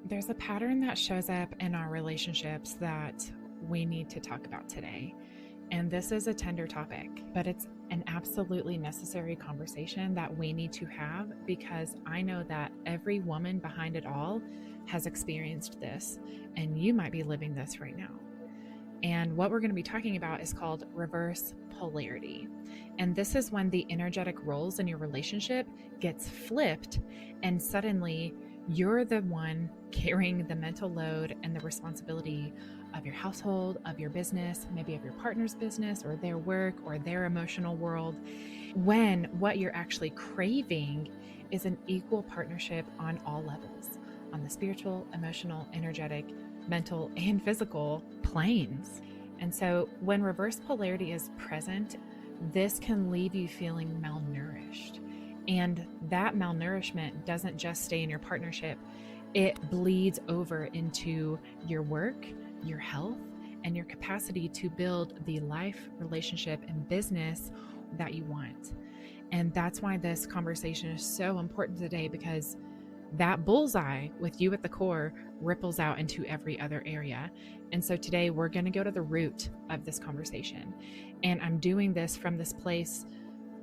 There's a pattern that shows up in our relationships that we need to talk about today. And this is a tender topic, but it's an absolutely necessary conversation that we need to have because I know that every woman behind it all has experienced this, and you might be living this right now. And what we're going to be talking about is called reverse polarity. And this is when the energetic roles in your relationship gets flipped and suddenly you're the one carrying the mental load and the responsibility of your household, of your business, maybe of your partner's business or their work or their emotional world, when what you're actually craving is an equal partnership on all levels, on the spiritual, emotional, energetic, mental, and physical planes. And so when reverse polarity is present, this can leave you feeling malnourished. And that malnourishment doesn't just stay in your partnership, it bleeds over into your work, your health, and your capacity to build the life, relationship, and business that you want. And that's why this conversation is so important today, because that bullseye with you at the core ripples out into every other area. And so today we're going to go to the root of this conversation. And I'm doing this from this place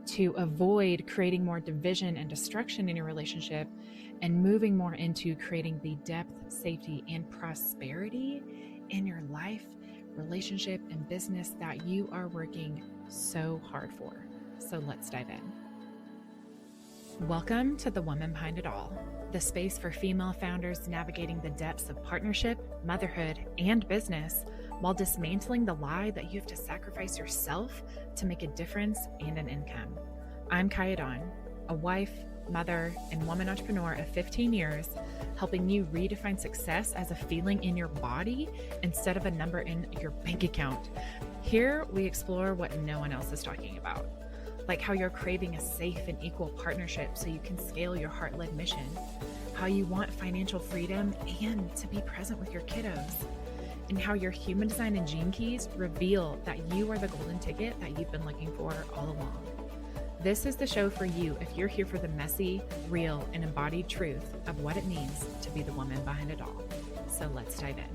to avoid creating more division and destruction in your relationship and moving more into creating the depth, safety, and prosperity in your life, relationship, and business that you are working so hard for. So let's dive in. Welcome to The Woman Behind It All, the space for female founders navigating the depths of partnership, motherhood, and business while dismantling the lie that you have to sacrifice yourself to make a difference and an income. I'm Kaya Dawn, a wife, mother, and woman entrepreneur of 15 years, helping you redefine success as a feeling in your body instead of a number in your bank account. Here, we explore what no one else is talking about, like how you're craving a safe and equal partnership so you can scale your heart-led mission, how you want financial freedom and to be present with your kiddos, and how your human design and gene keys reveal that you are the golden ticket that you've been looking for all along. This is the show for you if you're here for the messy, real, and embodied truth of what it means to be the woman behind it all. So let's dive in.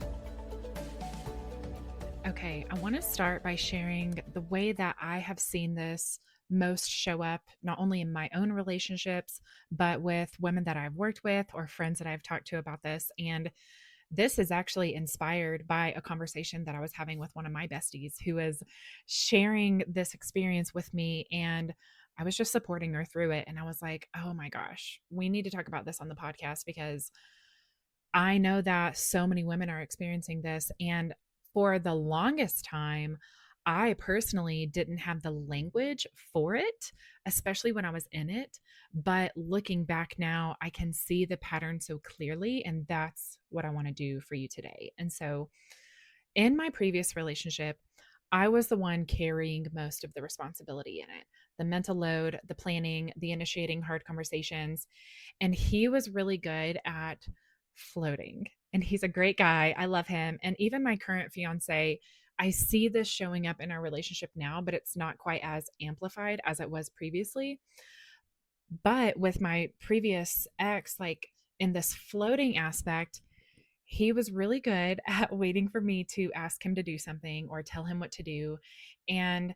Okay, I want to start by sharing the way that I have seen this most show up, not only in my own relationships, but with women that I've worked with or friends that I've talked to about this. And this is actually inspired by a conversation that I was having with one of my besties who is sharing this experience with me. And I was just supporting her through it. And I was like, oh my gosh, we need to talk about this on the podcast because I know that so many women are experiencing this. And for the longest time, I personally didn't have the language for it, especially when I was in it. But looking back now, I can see the pattern so clearly. And that's what I want to do for you today. And so in my previous relationship, I was the one carrying most of the responsibility in it, the mental load, the planning, the initiating hard conversations. And he was really good at floating. And he's a great guy. I love him. And even my current fiance, I see this showing up in our relationship now, but it's not quite as amplified as it was previously. But with my previous ex, like in this floating aspect, he was really good at waiting for me to ask him to do something or tell him what to do and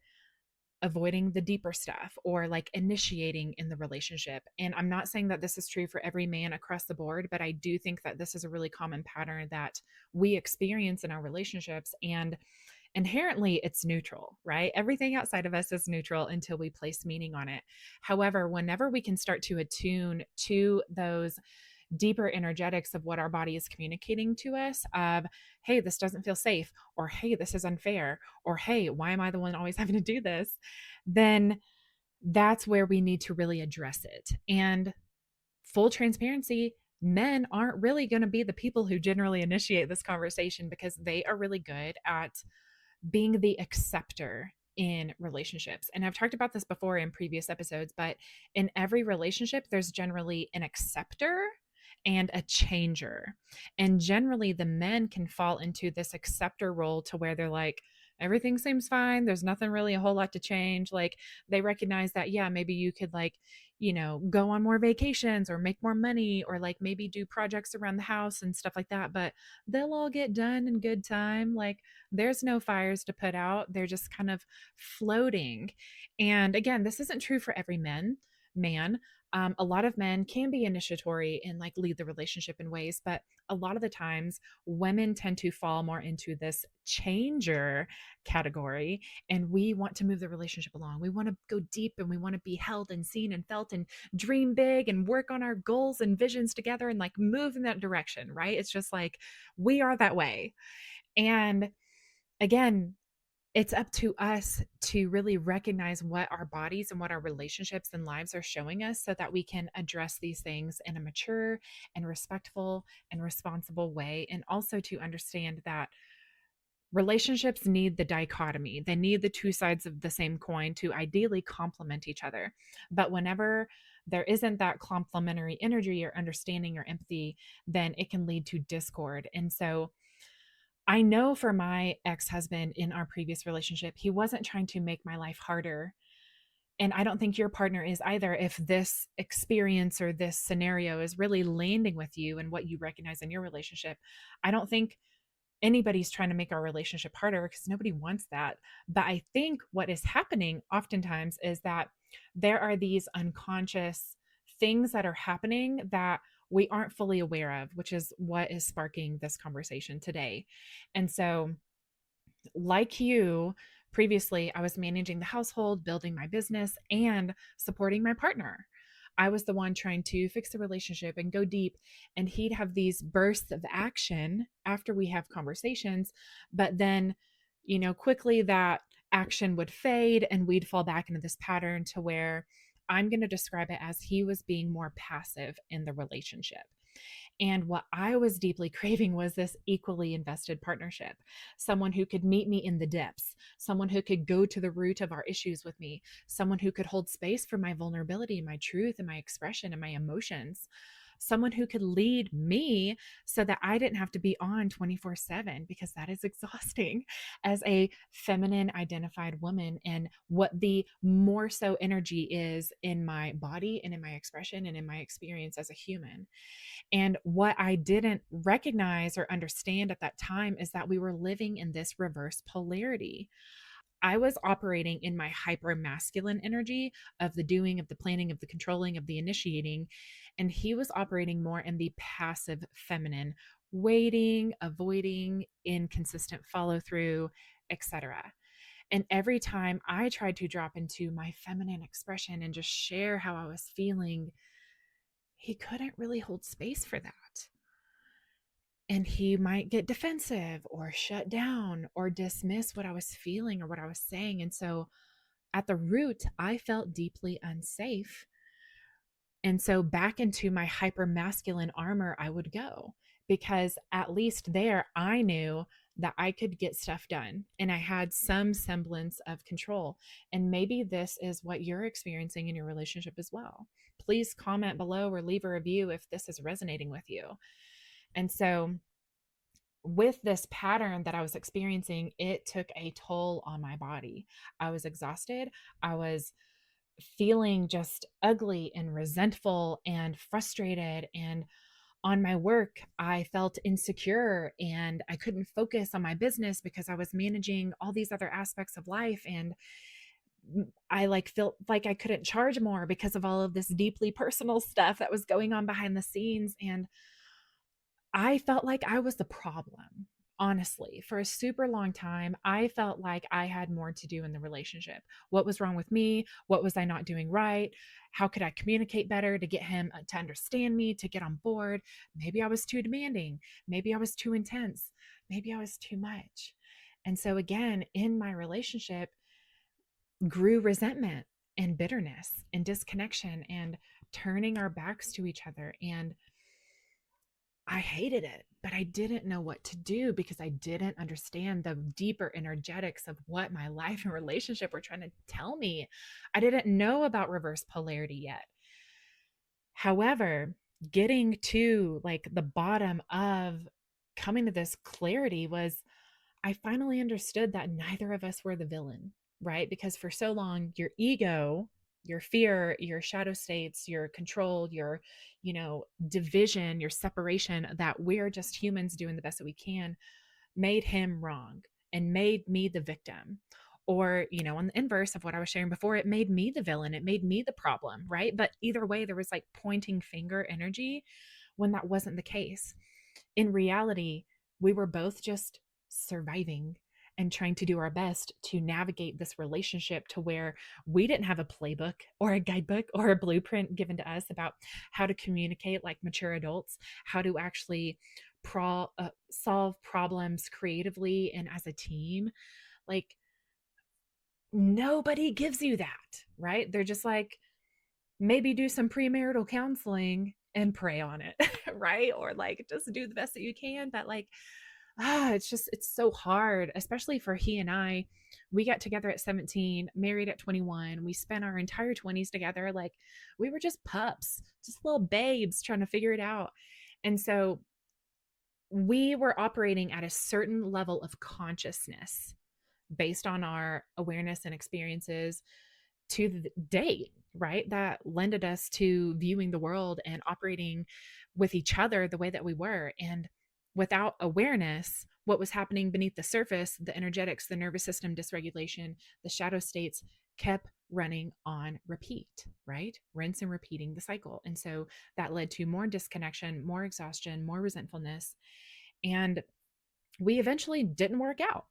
avoiding the deeper stuff or like initiating in the relationship. And I'm not saying that this is true for every man across the board, but I do think that this is a really common pattern that we experience in our relationships. And inherently it's neutral, right? Everything outside of us is neutral until we place meaning on it. However, whenever we can start to attune to those deeper energetics of what our body is communicating to us of, hey, this doesn't feel safe, or hey, this is unfair, or hey, why am I the one always having to do this? Then that's where we need to really address it. And full transparency, men aren't really going to be the people who generally initiate this conversation because they are really good at being the acceptor in relationships. And I've talked about this before in previous episodes, but in every relationship, there's generally an acceptor and a changer. And generally, the men can fall into this acceptor role to where they're like, everything seems fine. There's nothing really a whole lot to change. Like they recognize that, yeah, maybe you could like, go on more vacations or make more money or like maybe do projects around the house and stuff like that. But they'll all get done in good time. Like there's no fires to put out. They're just kind of floating. And again, this isn't true for every man. A lot of men can be initiatory and like lead the relationship in ways, but a lot of the times women tend to fall more into this changer category, and we want to move the relationship along. We want to go deep and we want to be held and seen and felt and dream big and work on our goals and visions together and like move in that direction, right? It's just like we are that way. And again, it's up to us to really recognize what our bodies and what our relationships and lives are showing us so that we can address these things in a mature and respectful and responsible way. And also to understand that relationships need the dichotomy, they need the two sides of the same coin to ideally complement each other. But whenever there isn't that complementary energy or understanding or empathy, then it can lead to discord. And so I know for my ex husband in our previous relationship, he wasn't trying to make my life harder. And I don't think your partner is either. If this experience or this scenario is really landing with you and what you recognize in your relationship, I don't think anybody's trying to make our relationship harder because nobody wants that. But I think what is happening oftentimes is that there are these unconscious things that are happening that we aren't fully aware of, which is what is sparking this conversation today. And so, like you, previously, I was managing the household, building my business, and supporting my partner. I was the one trying to fix the relationship and go deep. And he'd have these bursts of action after we have conversations. But then, quickly that action would fade and we'd fall back into this pattern to where I'm going to describe it as he was being more passive in the relationship. And what I was deeply craving was this equally invested partnership, someone who could meet me in the depths, someone who could go to the root of our issues with me, someone who could hold space for my vulnerability, my truth, and my expression and my emotions. Someone who could lead me so that I didn't have to be on 24/7 because that is exhausting as a feminine identified woman. And what the more so energy is in my body and in my expression and in my experience as a human. And what I didn't recognize or understand at that time is that we were living in this reverse polarity. I was operating in my hyper masculine energy of the doing, of the planning, of the controlling, of the initiating. And he was operating more in the passive feminine, waiting, avoiding, inconsistent follow through, etc. And every time I tried to drop into my feminine expression and just share how I was feeling, he couldn't really hold space for that. And he might get defensive or shut down or dismiss what I was feeling or what I was saying. And so at the root, I felt deeply unsafe. And so back into my hyper masculine armor, I would go because at least there I knew that I could get stuff done and I had some semblance of control. And maybe this is what you're experiencing in your relationship as well. Please comment below or leave a review if this is resonating with you. And so, with this pattern that I was experiencing, it took a toll on my body. I was exhausted. I was feeling just ugly and resentful and frustrated. And on my work, I felt insecure and I couldn't focus on my business because I was managing all these other aspects of life. And I like felt like I couldn't charge more because of all of this deeply personal stuff that was going on behind the scenes. And I felt like I was the problem. Honestly, for a super long time, I felt like I had more to do in the relationship. What was wrong with me? What was I not doing right? How could I communicate better to get him to understand me, to get on board? Maybe I was too demanding. Maybe I was too intense. Maybe I was too much. And so, again, in my relationship, grew resentment and bitterness and disconnection and turning our backs to each other. And I hated it, but I didn't know what to do because I didn't understand the deeper energetics of what my life and relationship were trying to tell me. I didn't know about reverse polarity yet. However, getting to like the bottom of coming to this clarity was I finally understood that neither of us were the villain, right? Because for so long, your ego, your fear, your shadow states, your control, your, division, your separation, that we're just humans doing the best that we can, made him wrong and made me the victim. Or, on the inverse of what I was sharing before, it made me the villain. It made me the problem, right? But either way, there was like pointing finger energy when that wasn't the case. In reality, we were both just surviving and trying to do our best to navigate this relationship to where we didn't have a playbook or a guidebook or a blueprint given to us about how to communicate like mature adults, how to actually solve problems creatively and as a team. Like, nobody gives you that, right? They're just like, maybe do some premarital counseling and pray on it, right? Or like just do the best that you can. But like, it's so hard, especially for he and I. We got together at 17, married at 21. We spent our entire 20s together. Like, we were just pups, just little babes trying to figure it out. And so we were operating at a certain level of consciousness based on our awareness and experiences to the date, right? That lended us to viewing the world and operating with each other the way that we were. And without awareness, what was happening beneath the surface, the energetics, the nervous system dysregulation, the shadow states kept running on repeat, right? Rinse and repeating the cycle. And so that led to more disconnection, more exhaustion, more resentfulness. And we eventually didn't work out.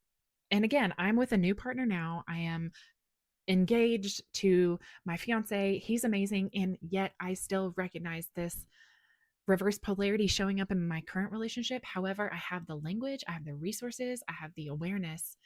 And again, I'm with a new partner now. I am engaged to my fiance. He's amazing. And yet I still recognize this reverse polarity showing up in my current relationship. However, I have the language, I have the resources, I have the awareness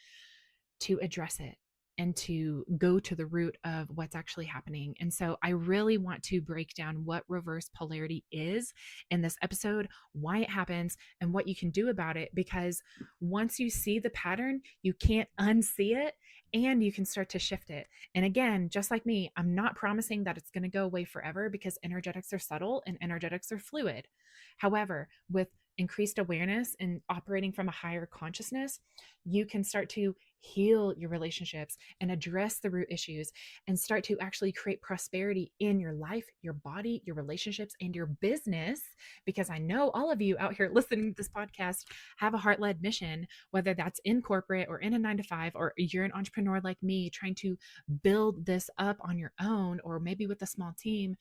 to address it and to go to the root of what's actually happening. And so I really want to break down what reverse polarity is in this episode, why it happens, and what you can do about it. Because once you see the pattern, you can't unsee it and you can start to shift it. And again, just like me, I'm not promising that it's going to go away forever because energetics are subtle and energetics are fluid. However, with increased awareness and operating from a higher consciousness, you can start to heal your relationships and address the root issues and start to actually create prosperity in your life, your body, your relationships, and your business. Because I know all of you out here listening to this podcast have a heart led mission, whether that's in corporate or in a 9 to 5, or you're an entrepreneur like me trying to build this up on your own, or maybe with a small team.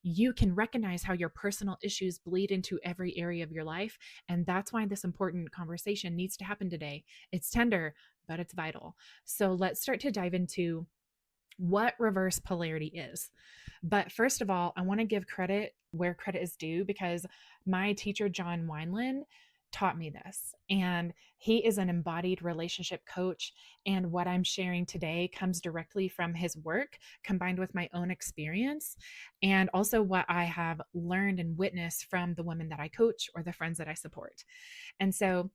You can recognize how your personal issues bleed into every area of your life. And that's why this important conversation needs to happen today. It's tender, but it's vital. So let's start to dive into what reverse polarity is. But first of all, I want to give credit where credit is due, because my teacher, John Wineland, taught me this. And he is an embodied relationship coach. And what I'm sharing today comes directly from his work, combined with my own experience, and also what I have learned and witnessed from the women that I coach or the friends that I support. And so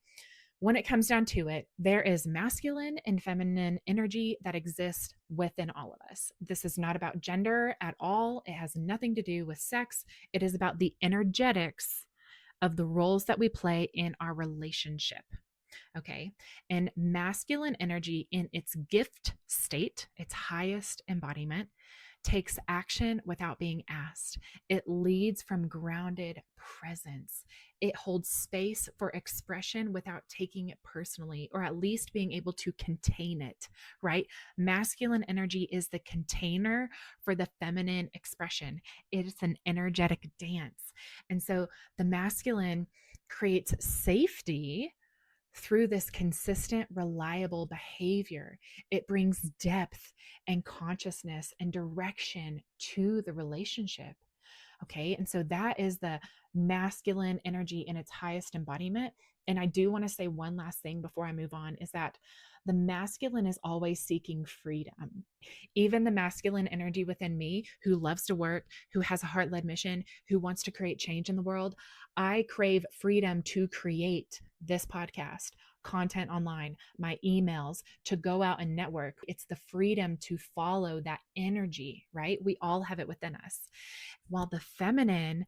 when it comes down to it, there is masculine and feminine energy that exists within all of us. This is not about gender at all. It has nothing to do with sex. It is about the energetics of the roles that we play in our relationship. Okay. And masculine energy in its gift state, its highest embodiment, takes action without being asked. It leads from grounded presence. It holds space for expression without taking it personally, or at least being able to contain it, right? Masculine energy is the container for the feminine expression. It's an energetic dance. And so the masculine creates safety through this consistent, reliable behavior. It brings depth and consciousness and direction to the relationship. Okay. And so that is the masculine energy in its highest embodiment. And I do want to say one last thing before I move on, is that the masculine is always seeking freedom. Even the masculine energy within me, who loves to work, who has a heart led mission, who wants to create change in the world, I crave freedom to create this podcast, content online, my emails, to go out and network. It's the freedom to follow that energy, right? We all have it within us. While the feminine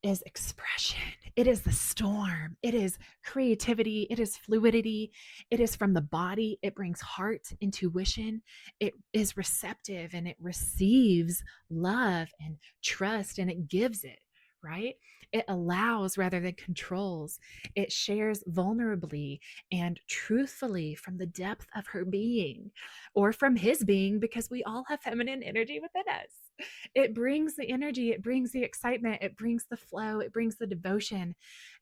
is expression. It is the storm. It is creativity. It is fluidity. It is from the body. It brings heart, intuition. It is receptive and it receives love and trust and it gives it, right? It allows rather than controls. It shares vulnerably and truthfully from the depth of her being or from his being, because we all have feminine energy within us. It brings the energy, it brings the excitement, it brings the flow, it brings the devotion.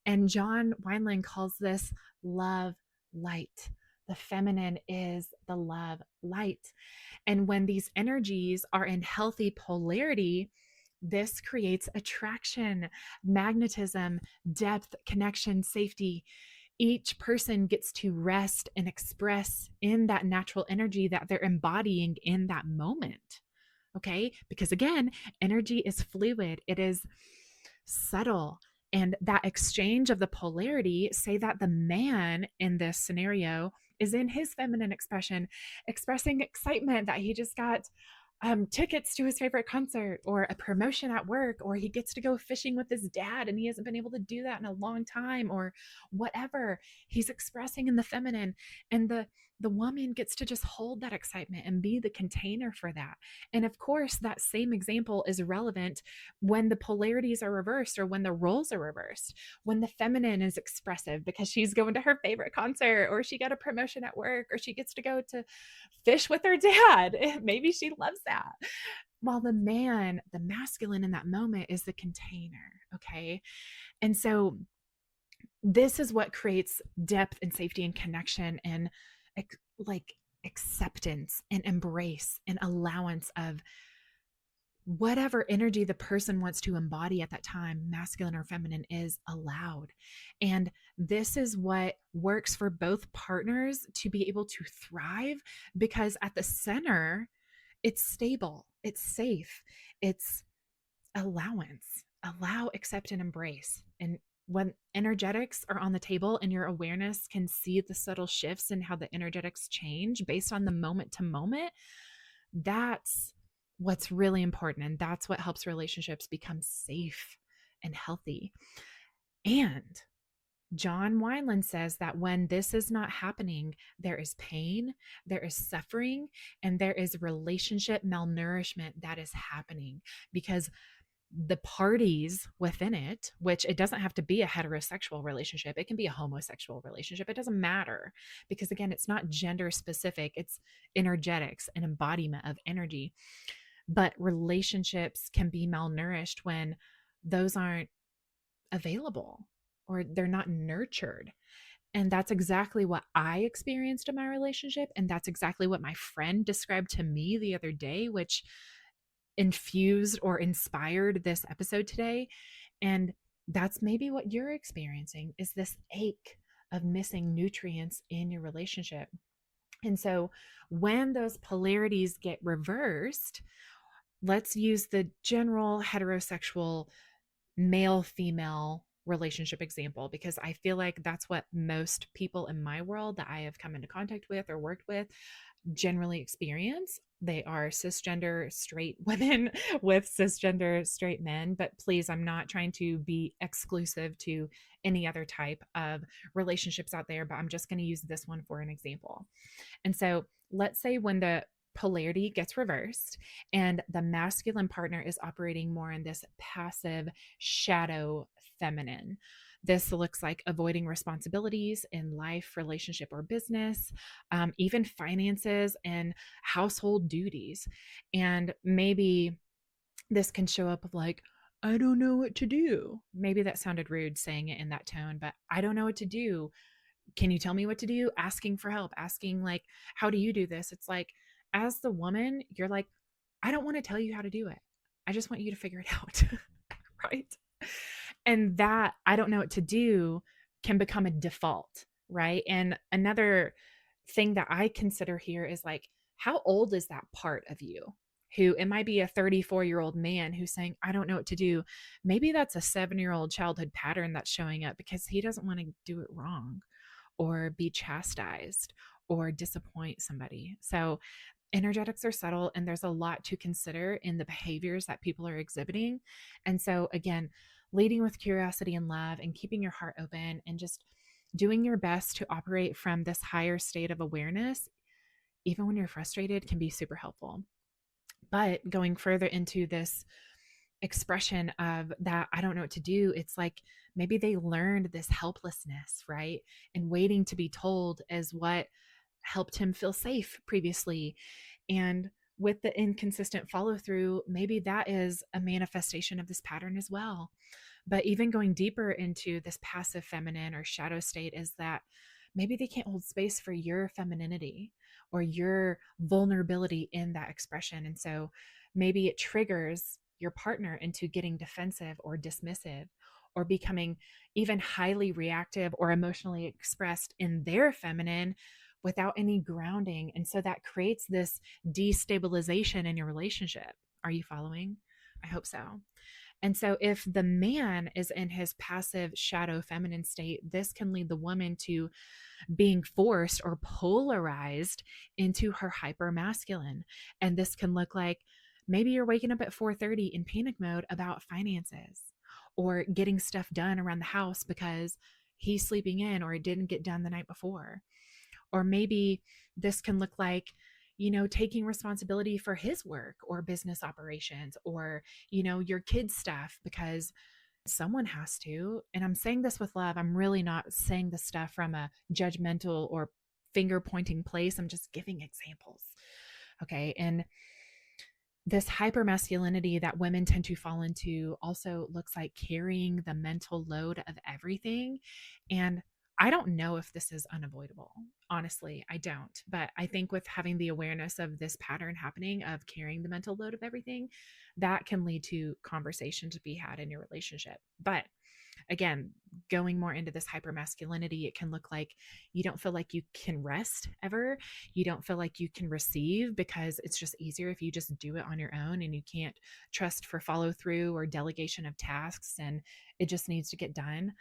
And John Wineland calls this love light. The feminine is the love light. And when these energies are in healthy polarity, this creates attraction, magnetism, depth, connection, safety. Each person gets to rest and express in that natural energy that they're embodying in that moment. Okay. Because again, energy is fluid, it is subtle. And that exchange of the polarity, say that the man in this scenario is in his feminine expression, expressing excitement that he just got tickets to his favorite concert or a promotion at work, or he gets to go fishing with his dad and he hasn't been able to do that in a long time, or whatever he's expressing in the feminine. And the woman gets to just hold that excitement and be the container for that. And of course, that same example is relevant when the polarities are reversed or when the roles are reversed. When the feminine is expressive because she's going to her favorite concert, or she got a promotion at work, or she gets to go to fish with her dad. Maybe she loves that. While the man, the masculine in that moment, is the container. Okay. And so this is what creates depth and safety and connection and like acceptance and embrace and allowance of whatever energy the person wants to embody at that time, masculine or feminine, is allowed. And this is what works for both partners to be able to thrive, because at the center, it's stable, it's safe, it's allowance, allow, accept, and embrace. And when energetics are on the table and your awareness can see the subtle shifts and how the energetics change based on the moment to moment, that's what's really important. And that's what helps relationships become safe and healthy. And John Wineland says that when this is not happening, there is pain, there is suffering, and there is relationship malnourishment that is happening, because the parties within it, which it doesn't have to be a heterosexual relationship, it can be a homosexual relationship, it doesn't matter, because again, it's not gender specific, it's energetics, an embodiment of energy. But relationships can be malnourished when those aren't available or they're not nurtured. And that's exactly what I experienced in my relationship. And that's exactly what my friend described to me the other day, which infused or inspired this episode today. And that's maybe what you're experiencing, is this ache of missing nutrients in your relationship. And so when those polarities get reversed, let's use the general heterosexual male female relationship example, because I feel like that's what most people in my world that I have come into contact with or worked with generally experience. They are cisgender straight women with cisgender straight men. But please, I'm not trying to be exclusive to any other type of relationships out there, but I'm just going to use this one for an example. And so let's say when the polarity gets reversed and the masculine partner is operating more in this passive shadow feminine. This looks like avoiding responsibilities in life, relationship, or business, even finances and household duties. And maybe this can show up of like, I don't know what to do. Maybe that sounded rude saying it in that tone, but I don't know what to do. Can you tell me what to do? Asking for help, asking like, how do you do this? It's like, as the woman, you're like, I don't want to tell you how to do it. I just want you to figure it out. Right. And that I don't know what to do can become a default. Right. And another thing that I consider here is like, how old is that part of you? Who, it might be a 34-year-old man who's saying, I don't know what to do. Maybe that's a 7-year-old childhood pattern that's showing up because he doesn't want to do it wrong or be chastised or disappoint somebody. So energetics are subtle and there's a lot to consider in the behaviors that people are exhibiting. And so again, leading with curiosity and love and keeping your heart open and just doing your best to operate from this higher state of awareness, even when you're frustrated, can be super helpful. But going further into this expression of that, I don't know what to do, it's like maybe they learned this helplessness, right? And waiting to be told as what helped him feel safe previously. And with the inconsistent follow through, maybe that is a manifestation of this pattern as well. But even going deeper into this passive feminine or shadow state is that maybe they can't hold space for your femininity or your vulnerability in that expression. And so maybe it triggers your partner into getting defensive or dismissive or becoming even highly reactive or emotionally expressed in their feminine without any grounding. And so that creates this destabilization in your relationship. Are you following? I hope so. And so, if the man is in his passive shadow feminine state, this can lead the woman to being forced or polarized into her hyper masculine. And this can look like maybe you're waking up at 4:30 in panic mode about finances or getting stuff done around the house because he's sleeping in or it didn't get done the night before. Or maybe this can look like, taking responsibility for his work or business operations or, your kids' stuff because someone has to. And I'm saying this with love. I'm really not saying this stuff from a judgmental or finger pointing place. I'm just giving examples. Okay. And this hyper masculinity that women tend to fall into also looks like carrying the mental load of everything. And I don't know if this is unavoidable. Honestly, I don't. But I think with having the awareness of this pattern happening of carrying the mental load of everything, that can lead to conversation to be had in your relationship. But again, going more into this hyper masculinity, it can look like you don't feel like you can rest ever. You don't feel like you can receive because it's just easier if you just do it on your own and you can't trust for follow through or delegation of tasks and it just needs to get done.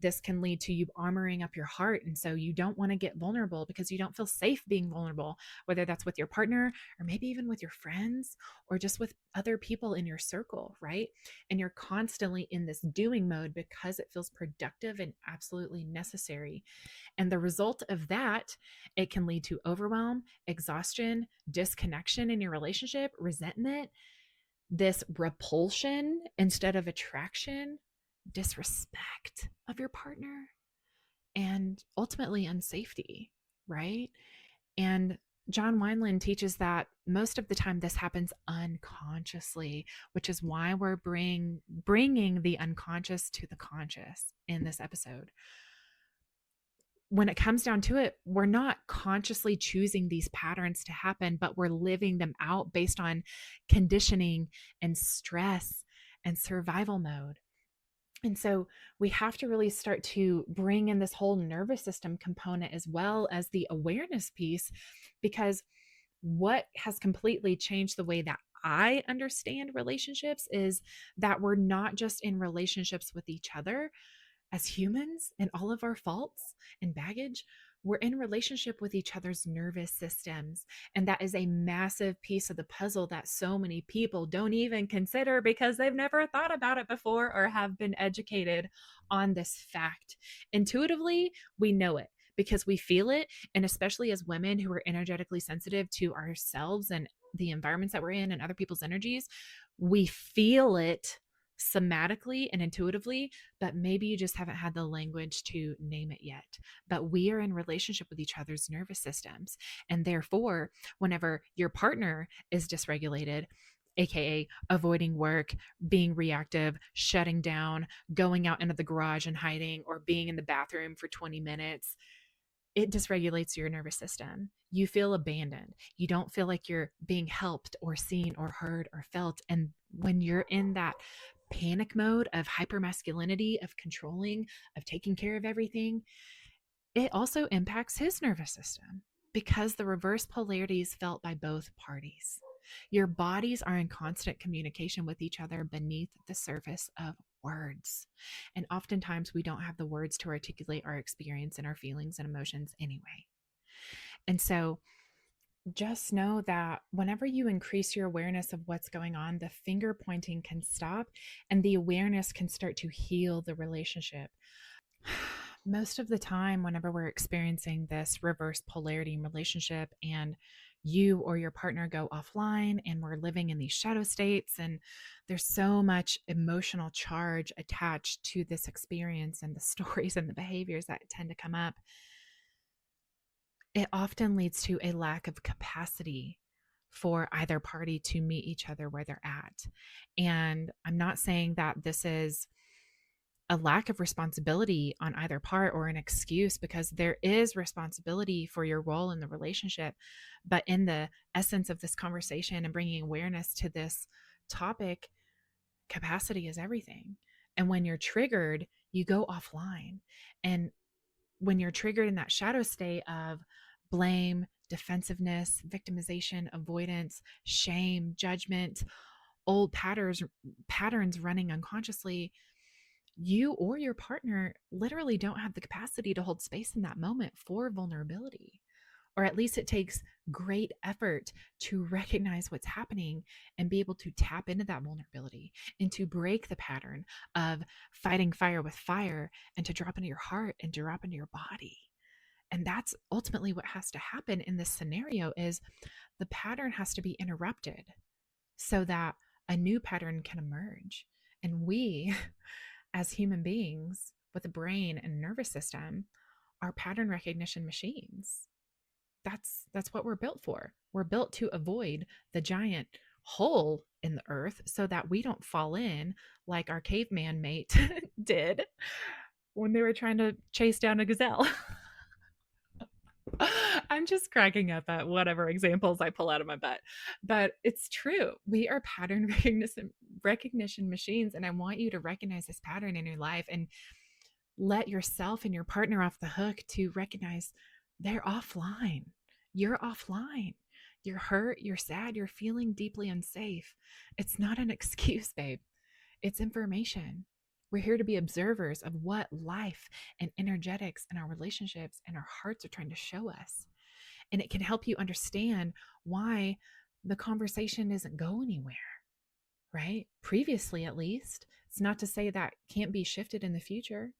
This can lead to you armoring up your heart. And so you don't want to get vulnerable because you don't feel safe being vulnerable, whether that's with your partner or maybe even with your friends or just with other people in your circle, right? And you're constantly in this doing mode because it feels productive and absolutely necessary. And the result of that, it can lead to overwhelm, exhaustion, disconnection in your relationship, resentment, this repulsion instead of attraction, disrespect of your partner, and ultimately unsafety, right? And John Wineland teaches that most of the time this happens unconsciously, which is why we're bringing the unconscious to the conscious in this episode. When it comes down to it, we're not consciously choosing these patterns to happen, but we're living them out based on conditioning and stress and survival mode. And so we have to really start to bring in this whole nervous system component as well as the awareness piece, because what has completely changed the way that I understand relationships is that we're not just in relationships with each other as humans and all of our faults and baggage. We're in relationship with each other's nervous systems. And that is a massive piece of the puzzle that so many people don't even consider because they've never thought about it before or have been educated on this fact. Intuitively, we know it because we feel it. And especially as women who are energetically sensitive to ourselves and the environments that we're in and other people's energies, we feel it somatically and intuitively, but maybe you just haven't had the language to name it yet. But we are in relationship with each other's nervous systems. And therefore, whenever your partner is dysregulated, AKA avoiding work, being reactive, shutting down, going out into the garage and hiding, or being in the bathroom for 20 minutes, it dysregulates your nervous system. You feel abandoned. You don't feel like you're being helped or seen or heard or felt. And when you're in that panic mode of hypermasculinity, of controlling, of taking care of everything, it also impacts his nervous system because the reverse polarity is felt by both parties. Your bodies are in constant communication with each other beneath the surface of words. And oftentimes we don't have the words to articulate our experience and our feelings and emotions anyway. And so Just know that whenever you increase your awareness of what's going on, the finger pointing can stop and the awareness can start to heal the relationship. Most of the time, whenever we're experiencing this reverse polarity in relationship and you or your partner go offline and we're living in these shadow states, and there's so much emotional charge attached to this experience and the stories and the behaviors that tend to come up, it often leads to a lack of capacity for either party to meet each other where they're at. And I'm not saying that this is a lack of responsibility on either part or an excuse, because there is responsibility for your role in the relationship. But in the essence of this conversation and bringing awareness to this topic, capacity is everything. And when you're triggered, you go offline. And when you're triggered in that shadow state of blame, defensiveness, victimization, avoidance, shame, judgment, old patterns running unconsciously, you or your partner literally don't have the capacity to hold space in that moment for vulnerability. Or at least it takes great effort to recognize what's happening and be able to tap into that vulnerability and to break the pattern of fighting fire with fire and to drop into your heart and drop into your body. And that's ultimately what has to happen in this scenario is the pattern has to be interrupted so that a new pattern can emerge. And we, as human beings with a brain and nervous system, are pattern recognition machines. That's what we're built for. We're built to avoid the giant hole in the earth so that we don't fall in like our caveman mate did when they were trying to chase down a gazelle. I'm just cracking up at whatever examples I pull out of my butt. But it's true. We are pattern recognition machines. And I want you to recognize this pattern in your life and let yourself and your partner off the hook to recognize they're offline. You're offline. You're hurt, you're sad, you're feeling deeply unsafe. It's not an excuse, babe. It's information. We're here to be observers of what life and energetics and our relationships and our hearts are trying to show us. And it can help you understand why the conversation doesn't go anywhere, right? Previously, at least. It's not to say that can't be shifted in the future,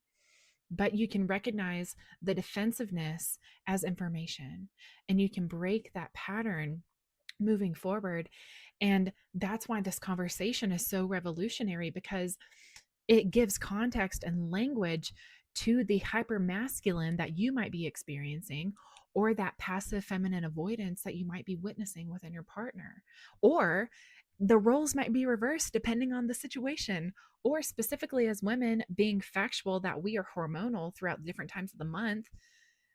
but you can recognize the defensiveness as information and you can break that pattern moving forward. And that's why this conversation is so revolutionary, because it gives context and language to the hyper masculine that you might be experiencing, or that passive feminine avoidance that you might be witnessing within your partner. Or the roles might be reversed depending on the situation, or specifically as women being factual that we are hormonal throughout different times of the month,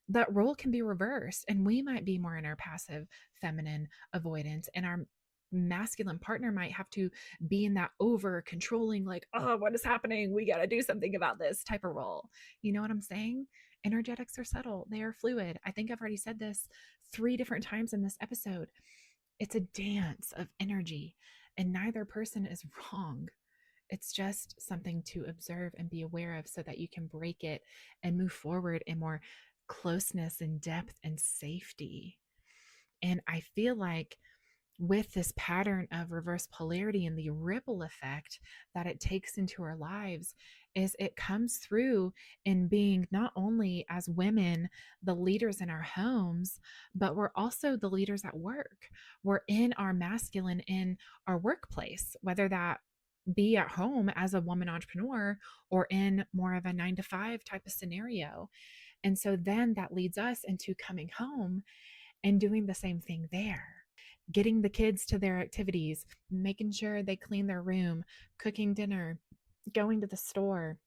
that role can be reversed and we might be more in our passive feminine avoidance, and our masculine partner might have to be in that over controlling, like, oh, what is happening, we got to do something about this type of role. You know what I'm saying? Energetics are subtle, they are fluid. I think I've already said this 3 different times in this episode. It's a dance of energy and neither person is wrong. It's just something to observe and be aware of so that you can break it and move forward in more closeness and depth and safety. And I feel like with this pattern of reverse polarity and the ripple effect that it takes into our lives, is it comes through in being not only as women the leaders in our homes, but we're also the leaders at work. We're in our masculine in our workplace, whether that be at home as a woman entrepreneur or in more of a 9 to 5 type of scenario. And so then that leads us into coming home and doing the same thing there, getting the kids to their activities, making sure they clean their room, cooking dinner, going to the store,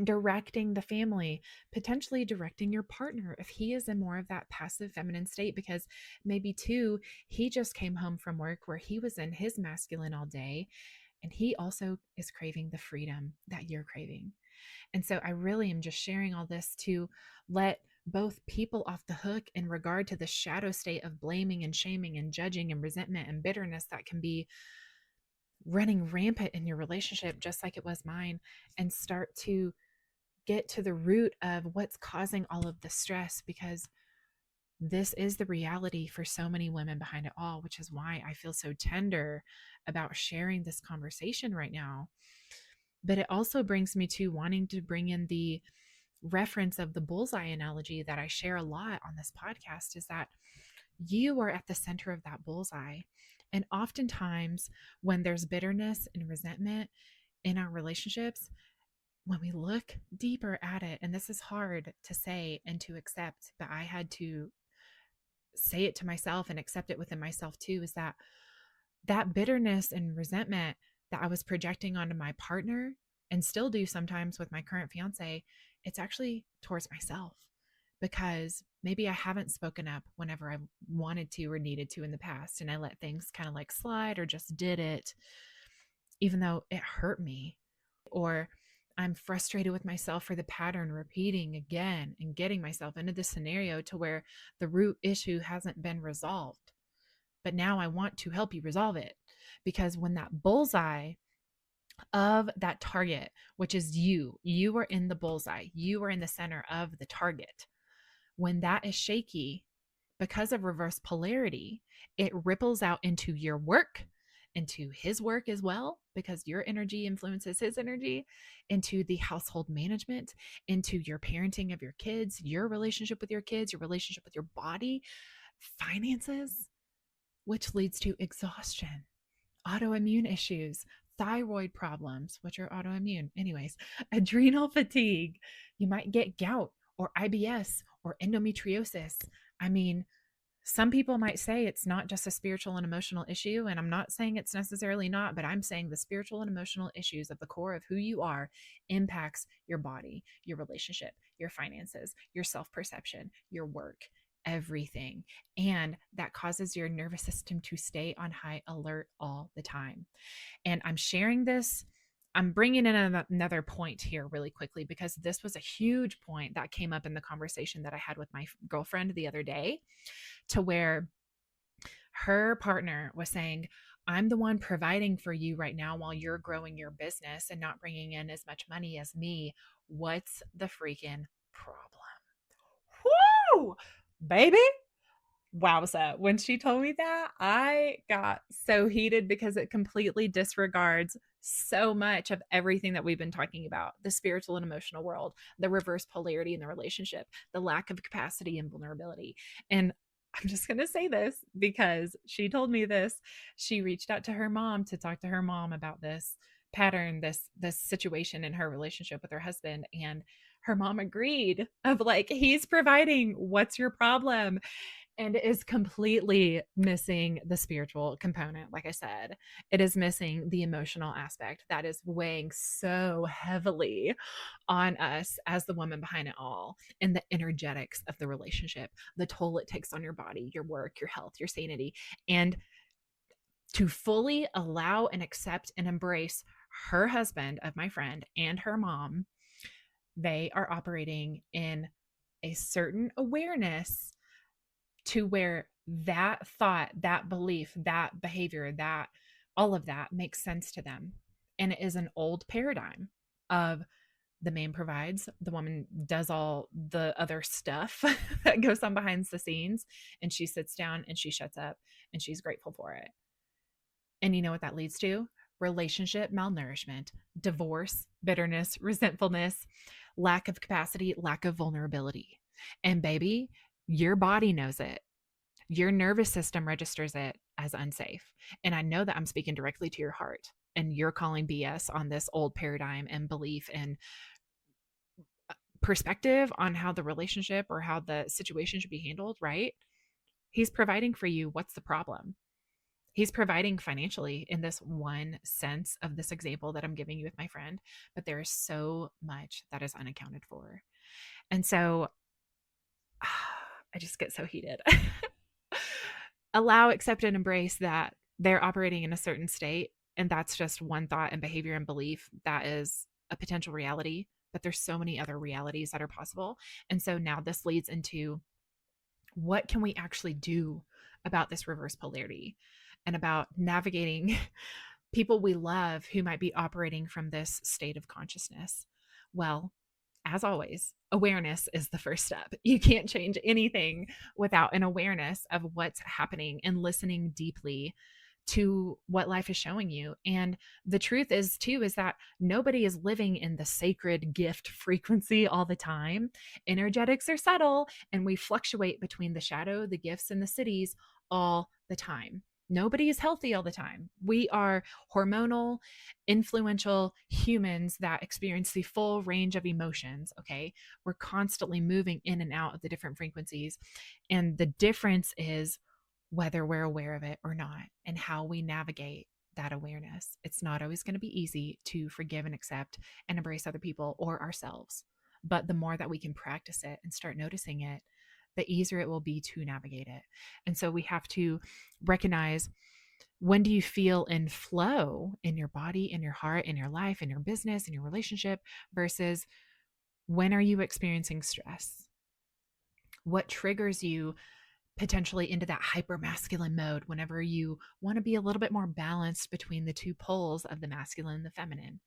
directing the family, potentially directing your partner if he is in more of that passive feminine state, because maybe too, he just came home from work where he was in his masculine all day and he also is craving the freedom that you're craving. And so I really am just sharing all this to let both people off the hook in regard to the shadow state of blaming and shaming and judging and resentment and bitterness that can be running rampant in your relationship, just like it was mine, and start to get to the root of what's causing all of the stress. Because this is the reality for so many women behind it all, which is why I feel so tender about sharing this conversation right now. But it also brings me to wanting to bring in the reference of the bullseye analogy that I share a lot on this podcast, is that you are at the center of that bullseye. And oftentimes, when there's bitterness and resentment in our relationships, when we look deeper at it, and this is hard to say and to accept, but I had to say it to myself and accept it within myself too, is that that bitterness and resentment that I was projecting onto my partner, and still do sometimes with my current fiance, it's actually towards myself, because maybe I haven't spoken up whenever I wanted to or needed to in the past. And I let things kind of like slide or just did it, even though it hurt me. Or I'm frustrated with myself for the pattern repeating again and getting myself into this scenario to where the root issue hasn't been resolved. But now I want to help you resolve it, because when that bullseye of that target, which is you are in the bullseye, you are in the center of the target. When that is shaky, because of reverse polarity, it ripples out into your work, into his work as well, because your energy influences his energy, into the household management, into your parenting of your kids, your relationship with your kids, your relationship with your body, finances, which leads to exhaustion, autoimmune issues, thyroid problems, which are autoimmune, anyways, adrenal fatigue. You might get gout or IBS or endometriosis. I mean, some people might say it's not just a spiritual and emotional issue, and I'm not saying it's necessarily not, but I'm saying the spiritual and emotional issues of the core of who you are impacts your body, your relationship, your finances, your self-perception, your work, everything. And that causes your nervous system to stay on high alert all the time. And I'm sharing this. I'm bringing in another point here really quickly, because this was a huge point that came up in the conversation that I had with my girlfriend the other day, to where her partner was saying, I'm the one providing for you right now while you're growing your business and not bringing in as much money as me. What's the freaking problem? Whoo, baby. Wowza. When she told me that, I got so heated, because it completely disregards so much of everything that we've been talking about: the spiritual and emotional world, the reverse polarity in the relationship, the lack of capacity and vulnerability. And I'm just going to say this because she told me this. She reached out to her mom to talk to her mom about this pattern, this situation in her relationship with her husband, and her mom agreed, of like, he's providing, what's your problem? And it is completely missing the spiritual component. Like I said, it is missing the emotional aspect that is weighing so heavily on us as the woman behind it all, and the energetics of the relationship, the toll it takes on your body, your work, your health, your sanity. And to fully allow and accept and embrace her husband, of my friend, and her mom, they are operating in a certain awareness to where that thought, that belief, that behavior, that all of that makes sense to them. And it is an old paradigm of the man provides, the woman does all the other stuff that goes on behind the scenes, and she sits down and she shuts up and she's grateful for it. And you know what that leads to? Relationship malnourishment, divorce, bitterness, resentfulness, lack of capacity, lack of vulnerability. And baby, your body knows it. Your nervous system registers it as unsafe. And I know that I'm speaking directly to your heart, and you're calling BS on this old paradigm and belief and perspective on how the relationship or how the situation should be handled, right? He's providing for you. What's the problem? He's providing financially in this one sense of this example that I'm giving you with my friend, but there is so much that is unaccounted for. And so I just get so heated. Allow, accept, and embrace that they're operating in a certain state. And that's just one thought and behavior and belief that is a potential reality, but there's so many other realities that are possible. And so now this leads into, what can we actually do about this reverse polarity and about navigating people we love who might be operating from this state of consciousness? Well, as always, awareness is the first step. You can't change anything without an awareness of what's happening and listening deeply to what life is showing you. And the truth is, too, is that nobody is living in the sacred gift frequency all the time. Energetics are subtle, and we fluctuate between the shadow, the gifts, and the cities all the time. Nobody is healthy all the time. We are hormonal, influential humans that experience the full range of emotions. Okay. We're constantly moving in and out of the different frequencies. And the difference is whether we're aware of it or not and how we navigate that awareness. It's not always going to be easy to forgive and accept and embrace other people or ourselves. But the more that we can practice it and start noticing it, the easier it will be to navigate it. And so we have to recognize, when do you feel in flow in your body, in your heart, in your life, in your business, in your relationship, versus when are you experiencing stress? What triggers you potentially into that hyper masculine mode whenever you want to be a little bit more balanced between the two poles of the masculine and the feminine?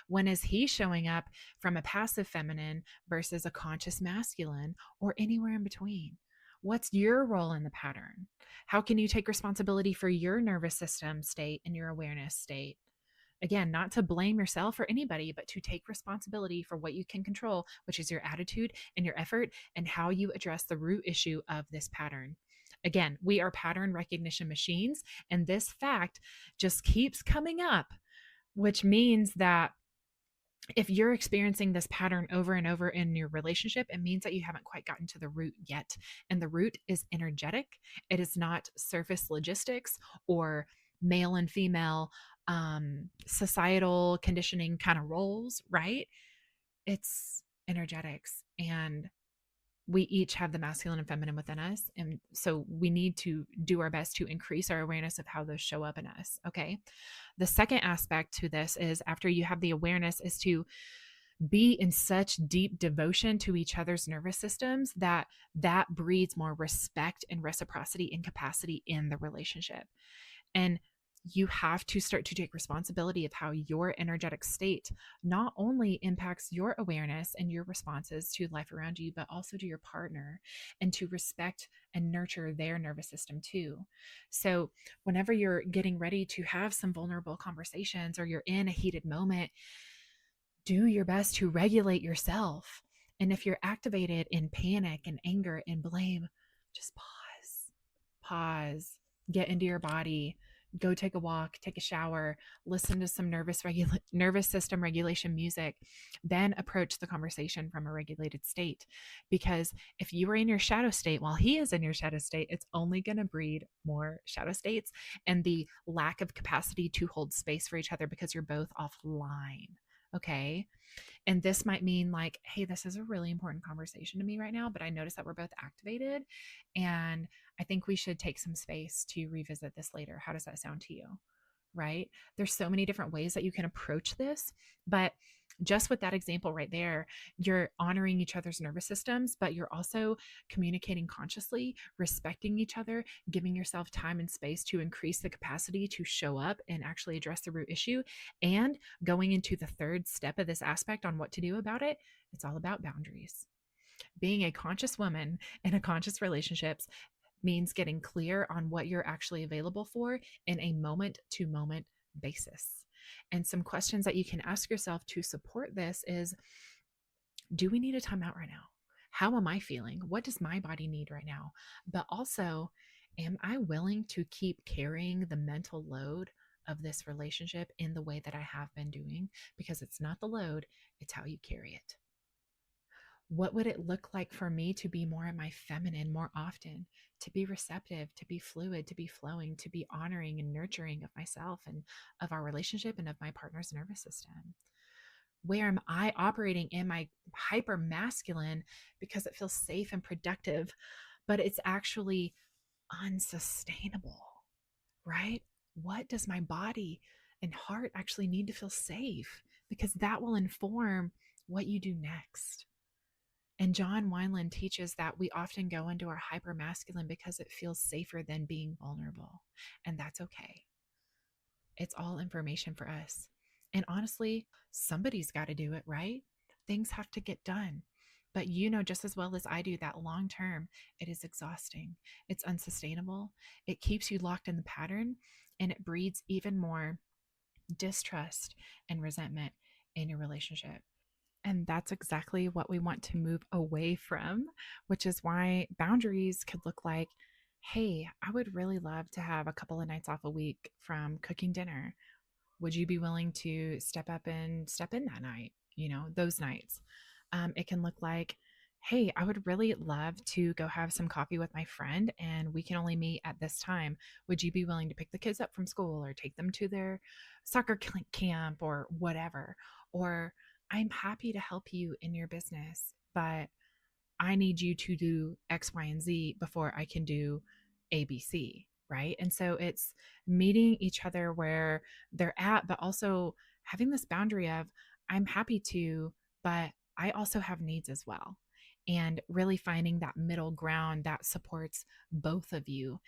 When is he showing up from a passive feminine versus a conscious masculine, or anywhere in between? What's your role in the pattern? How can you take responsibility for your nervous system state and your awareness state? Again, not to blame yourself or anybody, but to take responsibility for what you can control, which is your attitude and your effort and how you address the root issue of this pattern. Again, we are pattern recognition machines, and this fact just keeps coming up, which means that if you're experiencing this pattern over and over in your relationship, it means that you haven't quite gotten to the root yet. And the root is energetic. It is not surface logistics or male and female societal conditioning kind of roles, right? It's energetics. And we each have the masculine and feminine within us. And so we need to do our best to increase our awareness of how those show up in us. Okay. The second aspect to this is, after you have the awareness, is to be in such deep devotion to each other's nervous systems that that breeds more respect and reciprocity and capacity in the relationship. And you have to start to take responsibility of how your energetic state not only impacts your awareness and your responses to life around you, but also to your partner, and to respect and nurture their nervous system too. So, whenever you're getting ready to have some vulnerable conversations or you're in a heated moment, do your best to regulate yourself. And if you're activated in panic and anger and blame, just pause, get into your body, go take a walk, take a shower, listen to some nervous system regulation music, then approach the conversation from a regulated state. Because if you are in your shadow state while he is in your shadow state, it's only going to breed more shadow states and the lack of capacity to hold space for each other because you're both offline. Okay. And this might mean like, hey, this is a really important conversation to me right now, but I notice that we're both activated. And I think we should take some space to revisit this later. How does that sound to you? Right? There's so many different ways that you can approach this, but just with that example right there, you're honoring each other's nervous systems, but you're also communicating consciously, respecting each other, giving yourself time and space to increase the capacity to show up and actually address the root issue. And going into the third step of this aspect on what to do about it, it's all about boundaries. Being a conscious woman in a conscious relationships means getting clear on what you're actually available for in a moment to moment basis. And some questions that you can ask yourself to support this is, do we need a timeout right now? How am I feeling? What does my body need right now? But also, am I willing to keep carrying the mental load of this relationship in the way that I have been doing? Because it's not the load, it's how you carry it. What would it look like for me to be more in my feminine more often, to be receptive, to be fluid, to be flowing, to be honoring and nurturing of myself and of our relationship and of my partner's nervous system? Where am I operating in my hyper masculine because it feels safe and productive, but it's actually unsustainable, right? What does my body and heart actually need to feel safe? Because that will inform what you do next. And John Wineland teaches that we often go into our hyper masculine because it feels safer than being vulnerable. And that's okay. It's all information for us. And honestly, somebody's got to do it, right? things have to get done. But you know just as well as I do that long term, it is exhausting. It's unsustainable. It keeps you locked in the pattern, and it breeds even more distrust and resentment in your relationship. And that's exactly what we want to move away from, which is why boundaries could look like, hey, I would really love to have a couple of nights off a week from cooking dinner. Would you be willing to step up and step in that night? You know, those nights. It can look like, hey, I would really love to go have some coffee with my friend and we can only meet at this time. Would you be willing to pick the kids up from school or take them to their soccer camp or whatever? Or I'm happy to help you in your business, but I need you to do X, Y, and Z before I can do ABC. Right. And so it's meeting each other where they're at, but also having this boundary of, I'm happy to, but I also have needs as well. And really finding that middle ground that supports both of you.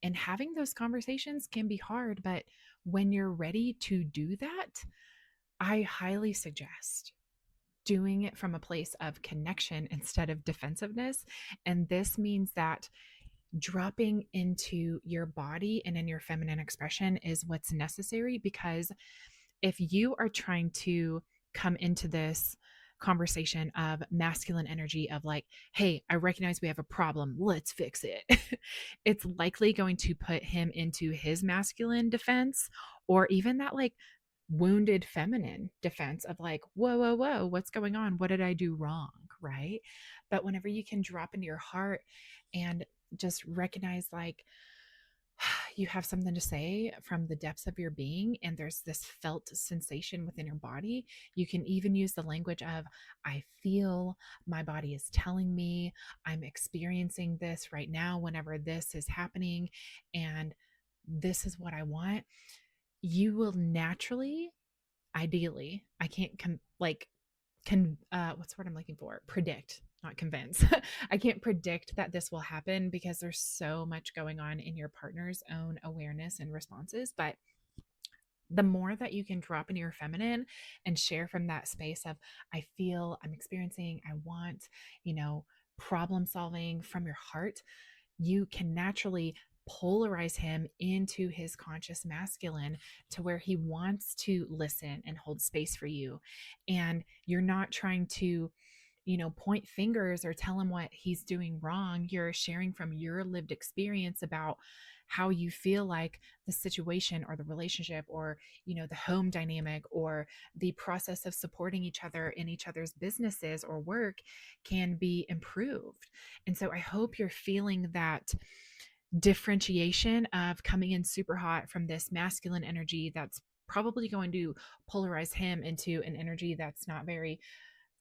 And having those conversations can be hard, but when you're ready to do that, I highly suggest doing it from a place of connection instead of defensiveness. And this means that dropping into your body and in your feminine expression is what's necessary, because if you are trying to come into this conversation of masculine energy of like, hey, I recognize we have a problem, let's fix it, it's likely going to put him into his masculine defense, or even that like wounded feminine defense of like, whoa, whoa, whoa, what's going on? What did I do wrong? Right. But whenever you can drop into your heart and just recognize like, you have something to say from the depths of your being, and there's this felt sensation within your body. You can even use the language of, I feel my body is telling me I'm experiencing this right now whenever this is happening, and this is what I want. You will naturally, ideally, I can't what's the word I'm looking for? Predict, not convince. I can't predict that this will happen because there's so much going on in your partner's own awareness and responses. But the more that you can drop into your feminine and share from that space of, I feel, I'm experiencing, I want, you know, problem solving from your heart, you can naturally polarize him into his conscious masculine to where he wants to listen and hold space for you. And you're not trying to, you know, point fingers or tell him what he's doing wrong. You're sharing from your lived experience about how you feel like the situation or the relationship or, you know, the home dynamic or the process of supporting each other in each other's businesses or work can be improved. And so I hope you're feeling that differentiation of coming in super hot from this masculine energy that's probably going to polarize him into an energy that's not very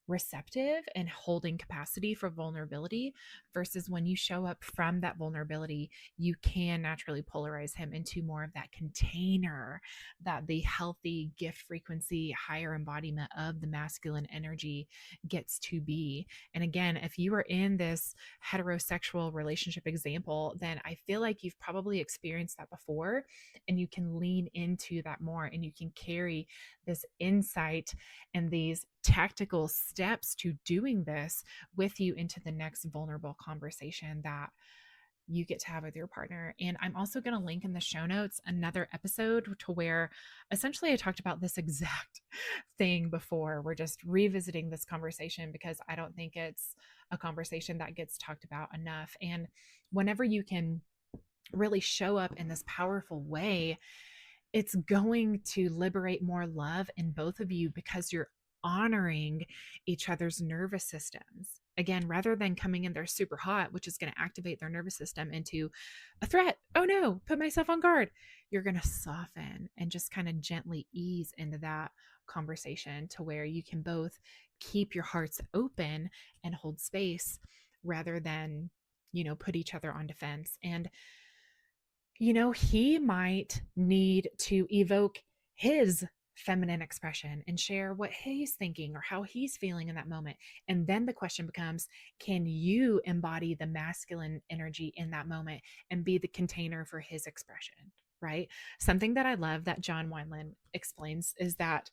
receptive and holding capacity for vulnerability, versus when you show up from that vulnerability, you can naturally polarize him into more of that container, that the healthy gift frequency, higher embodiment of the masculine energy gets to be. And again, if you are in this heterosexual relationship example, then I feel like you've probably experienced that before, and you can lean into that more and you can carry this insight and these tactical steps to doing this with you into the next vulnerable conversation that you get to have with your partner. And I'm also going to link in the show notes another episode to where essentially I talked about this exact thing before. We're just revisiting this conversation because I don't think it's a conversation that gets talked about enough. And whenever you can really show up in this powerful way, it's going to liberate more love in both of you because you're honoring each other's nervous systems. Again, rather than coming in there super hot, which is going to activate their nervous system into a threat. Oh no, put myself on guard. You're going to soften and just kind of gently ease into that conversation to where you can both keep your hearts open and hold space rather than, you know, put each other on defense. And you know, he might need to evoke his feminine expression and share what he's thinking or how he's feeling in that moment. And then the question becomes, can you embody the masculine energy in that moment and be the container for his expression? Right. Something that I love that John Wineland explains is that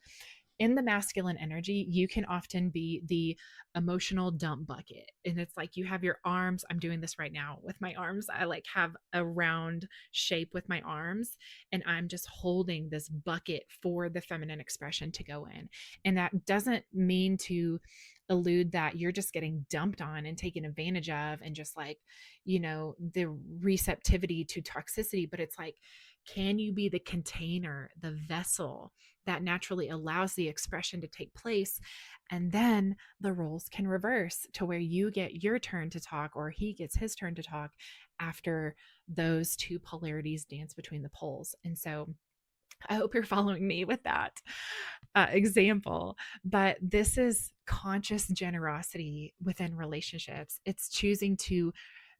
in the masculine energy, you can often be the emotional dump bucket. And it's like you have your arms. I'm doing this right now with my arms. I like have a round shape with my arms, and I'm just holding this bucket for the feminine expression to go in. And that doesn't mean to elude that you're just getting dumped on and taken advantage of, and just like, the receptivity to toxicity. But it's like, can you be the container, the vessel that naturally allows the expression to take place? And then the roles can reverse to where you get your turn to talk, or he gets his turn to talk after those two polarities dance between the poles. And so I hope you're following me with that example. But this is conscious generosity within relationships. It's choosing to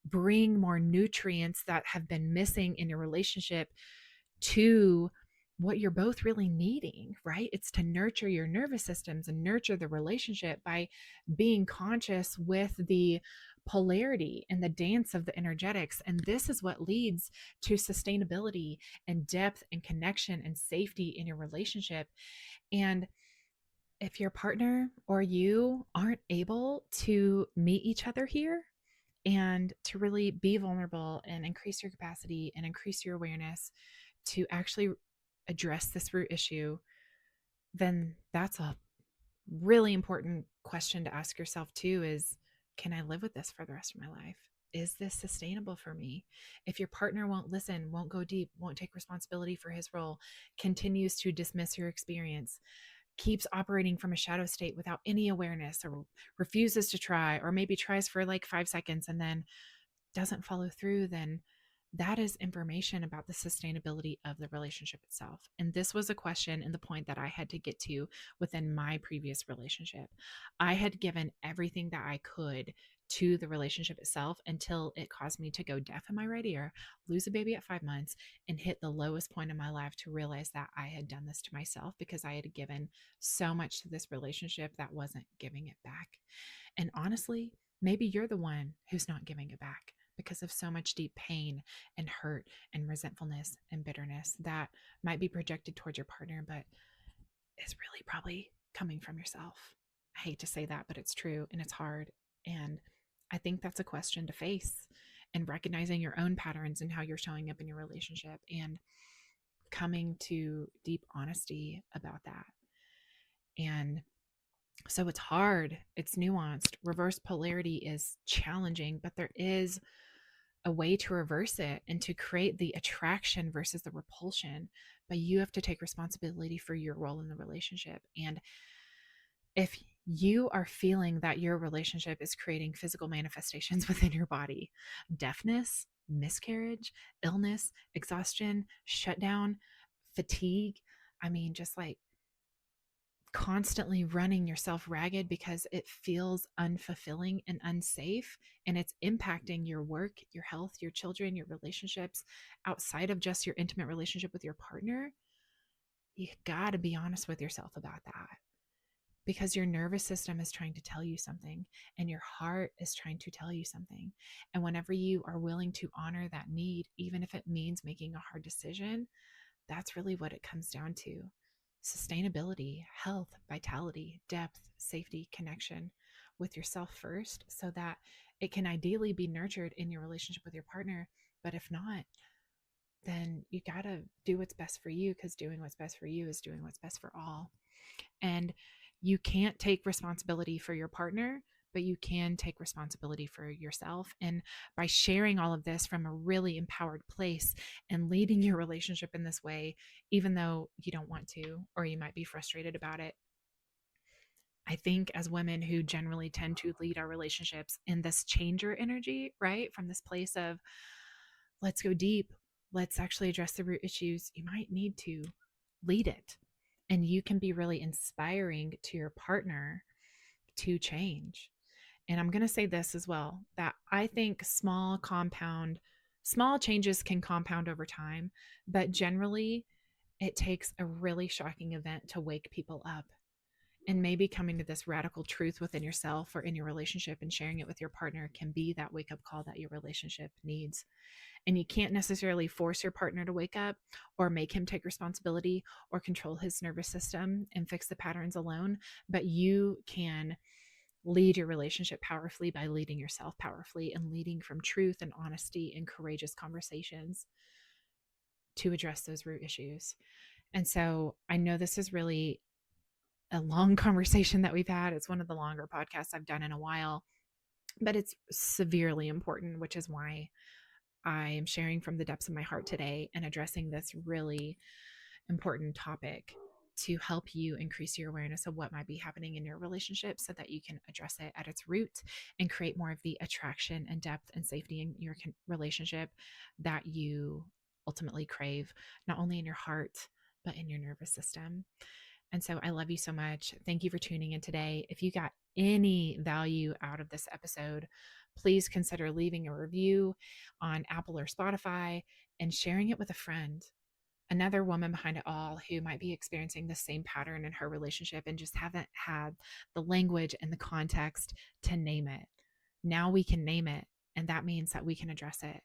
bring more nutrients that have been missing in your relationship to what you're both really needing, right? It's to nurture your nervous systems and nurture the relationship by being conscious with the polarity and the dance of the energetics. And this is what leads to sustainability and depth and connection and safety in your relationship. And if your partner or you aren't able to meet each other here and to really be vulnerable and increase your capacity and increase your awareness to actually address this root issue, then that's a really important question to ask yourself too, is, can I live with this for the rest of my life? Is this sustainable for me? If your partner won't listen, won't go deep, won't take responsibility for his role, continues to dismiss your experience, keeps operating from a shadow state without any awareness, or refuses to try, or maybe tries for like 5 seconds and then doesn't follow through, then that is information about the sustainability of the relationship itself. And this was a question and the point that I had to get to within my previous relationship. I had given everything that I could to the relationship itself until it caused me to go deaf in my right ear, lose a baby at 5 months, and hit the lowest point in my life to realize that I had done this to myself because I had given so much to this relationship that wasn't giving it back. And honestly, maybe you're the one who's not giving it back because of so much deep pain and hurt and resentfulness and bitterness that might be projected towards your partner, but is really probably coming from yourself. I hate to say that, but it's true and it's hard. And I think that's a question to face, and recognizing your own patterns and how you're showing up in your relationship and coming to deep honesty about that. And so it's hard, it's nuanced. Reverse polarity is challenging, but there is a way to reverse it and to create the attraction versus the repulsion. But you have to take responsibility for your role in the relationship. And if you are feeling that your relationship is creating physical manifestations within your body, deafness, miscarriage, illness, exhaustion, shutdown, fatigue, I mean, just like constantly running yourself ragged because it feels unfulfilling and unsafe, and it's impacting your work, your health, your children, your relationships outside of just your intimate relationship with your partner, you got to be honest with yourself about that, because your nervous system is trying to tell you something and your heart is trying to tell you something. And whenever you are willing to honor that need, even if it means making a hard decision, that's really what it comes down to. Sustainability, health, vitality, depth, safety, connection with yourself first, so that it can ideally be nurtured in your relationship with your partner. But if not, then you got to do what's best for you, because doing what's best for you is doing what's best for all. And you can't take responsibility for your partner, but you can take responsibility for yourself. And by sharing all of this from a really empowered place and leading your relationship in this way, even though you don't want to, or you might be frustrated about it, I think as women who generally tend to lead our relationships in this changer energy, right? From this place of, let's go deep, let's actually address the root issues, you might need to lead it. And you can be really inspiring to your partner to change. And I'm going to say this as well, that I think small changes can compound over time, but generally it takes a really shocking event to wake people up. And maybe coming to this radical truth within yourself or in your relationship and sharing it with your partner can be that wake up call that your relationship needs. And you can't necessarily force your partner to wake up or make him take responsibility or control his nervous system and fix the patterns alone, but you can lead your relationship powerfully by leading yourself powerfully and leading from truth and honesty and courageous conversations to address those root issues. And so I know this is really a long conversation that we've had. It's one of the longer podcasts I've done in a while, but it's severely important, which is why I am sharing from the depths of my heart today and addressing this really important topic to help you increase your awareness of what might be happening in your relationship so that you can address it at its root and create more of the attraction and depth and safety in your relationship that you ultimately crave, not only in your heart, but in your nervous system. And so I love you so much. Thank you for tuning in today. If you got any value out of this episode, please consider leaving a review on Apple or Spotify and sharing it with a friend, another woman behind it all who might be experiencing the same pattern in her relationship and just haven't had the language and the context to name it. Now we can name it, and that means that we can address it.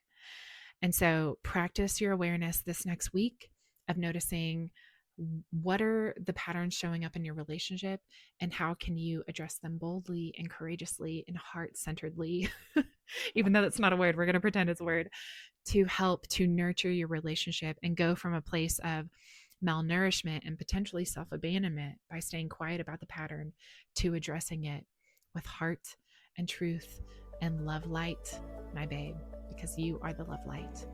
And so practice your awareness this next week of noticing what are the patterns showing up in your relationship and how can you address them boldly and courageously and heart-centeredly, even though that's not a word, we're going to pretend it's a word, to help to nurture your relationship and go from a place of malnourishment and potentially self-abandonment by staying quiet about the pattern to addressing it with heart and truth and love light, my babe, because you are the love light.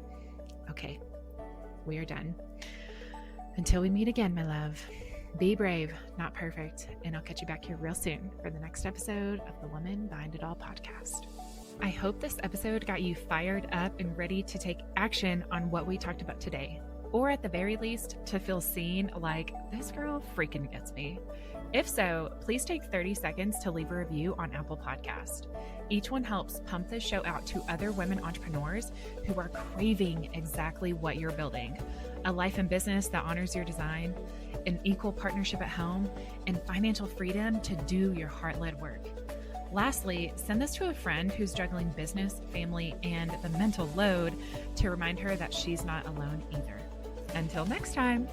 Okay, we are done. Until we meet again, my love, be brave, not perfect, and I'll catch you back here real soon for the next episode of the Woman Behind It All podcast. I hope this episode got you fired up and ready to take action on what we talked about today, or at the very least, to feel seen like this girl freaking gets me. If so, please take 30 seconds to leave a review on Apple Podcast. Each one helps pump this show out to other women entrepreneurs who are craving exactly what you're building: a life and business that honors your design, an equal partnership at home, and financial freedom to do your heart-led work. Lastly, send this to a friend who's juggling business, family, and the mental load to remind her that she's not alone either. Until next time.